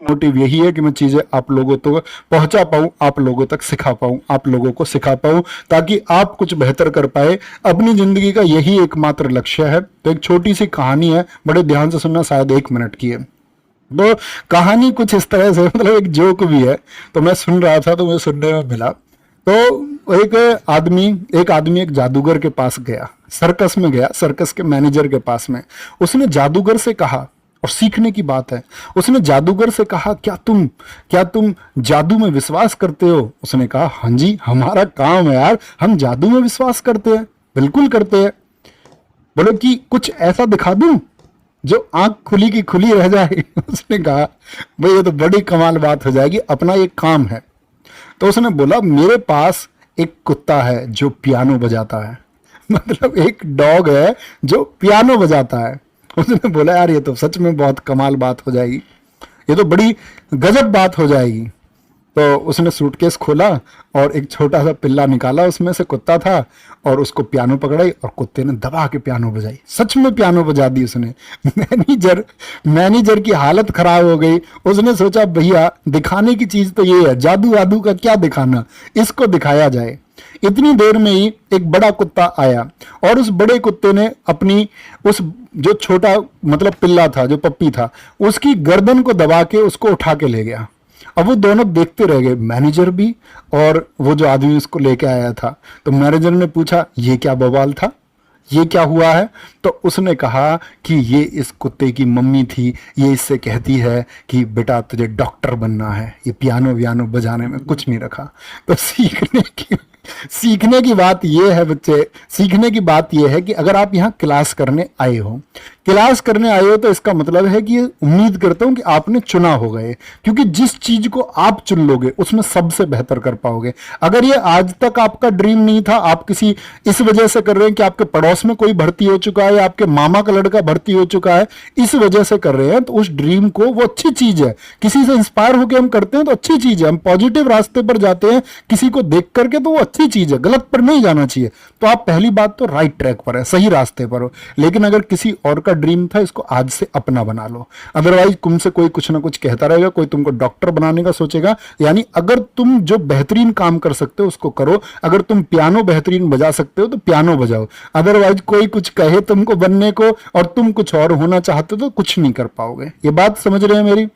Motive यही है कि मैं चीजें आप लोगों तक पहुंचा पाऊं, आप लोगों तक सिखा पाऊं, आप लोगों को सिखा पाऊं, ताकि आप कुछ बेहतर कर पाए। अपनी जिंदगी का यही एकमात्र लक्ष्य है। तो एक छोटी सी कहानी है, बड़े ध्यान से सुनना, शायद 1 मिनट की है। तो कहानी कुछ इस तरह से, मतलब एक जोक भी है, तो मैं सुन रहा था तो मुझे सुनने में मिला। तो एक आदमी एक जादूगर के पास गया, सर्कस में गया, सर्कस के मैनेजर के पास में। उसने जादूगर से कहा, और सीखने की बात है, उसने जादूगर से कहा, क्या तुम जादू में विश्वास करते हो? उसने कहा, हाँ जी, हमारा काम है यार, हम जादू में विश्वास करते हैं, बिल्कुल करते हैं। बोले कि कुछ ऐसा दिखा दूं जो आंख खुली की खुली रह जाए। उसने कहा, भाई ये तो बड़ी कमाल बात हो जाएगी, अपना ये काम है। तो उसने बोला, मेरे पास एक कुत्ता है जो पियानो बजाता है। मतलब एक डॉग है जो पियानो बजाता है। उसने बोला, यार ये तो सच में बहुत कमाल बात हो जाएगी, ये तो बड़ी गजब बात हो जाएगी। तो उसने सूटकेस खोला और एक छोटा सा पिल्ला निकाला, उसमें से कुत्ता था, और उसको पियानो पकड़ाई और कुत्ते ने दबा के पियानो बजाई। सच में पियानो बजा दी उसने। मैनेजर की हालत खराब हो गई। उसने सोचा, भैया दिखाने की चीज तो ये है, जादू वादू का क्या दिखाना, इसको दिखाया जाए। इतनी देर में ही एक बड़ा कुत्ता आया, और उस बड़े कुत्ते ने अपनी उस जो छोटा मतलब पिल्ला था, जो पप्पी था, उसकी गर्दन को दबा के उसको उठा के ले गया। अब वो दोनों देखते रह गए, मैनेजर भी और वो जो आदमी उसको लेके आया था। तो मैनेजर ने पूछा, ये क्या बवाल था, ये क्या हुआ है? तो उसने कहा कि ये इस कुत्ते की मम्मी थी, ये इससे कहती है कि बेटा तुझे डॉक्टर बनना है, ये पियानो वियानो बजाने में कुछ नहीं रखा। तो सीखने की बात यह है बच्चे, सीखने की बात यह है कि अगर आप यहाँ क्लास करने आए हो, तो इसका मतलब है कि उम्मीद करता हूं कि आपने चुना होगा ये, क्योंकि जिस चीज को आप चुन लोगे उसमें सबसे बेहतर कर पाओगे। अगर ये आज तक आपका ड्रीम नहीं था, आप किसी इस वजह से कर रहे हैं कि आपके पड़ोस में कोई भर्ती हो चुका है या आपके मामा का लड़का भर्ती हो चुका है, इस वजह से कर रहे हैं, तो उस ड्रीम को, वो अच्छी चीज है। किसी से इंस्पायर होकर हम करते हैं तो अच्छी चीज है, हम पॉजिटिव रास्ते पर जाते हैं किसी को देख करके, तो वो अच्छी चीज है, गलत पर नहीं जाना चाहिए। तो आप पहली बात तो राइट ट्रैक पर है, सही रास्ते पर हो। लेकिन अगर किसी और का ड्रीम था, इसको आज से अपना बना लो। अदरवाइज तुमसे कोई कुछ ना कुछ कहता रहेगा, कोई तुमको डॉक्टर बनाने का सोचेगा। यानी अगर तुम जो बेहतरीन काम कर सकते हो उसको करो। अगर तुम पियानो बेहतरीन बजा सकते हो तो पियानो बजाओ। अदरवाइज कोई कुछ कहे तुमको बनने को और तुम कुछ और होना चाहते हो तो कुछ नहीं कर पाओगे। ये बात समझ रहे हैं मेरी?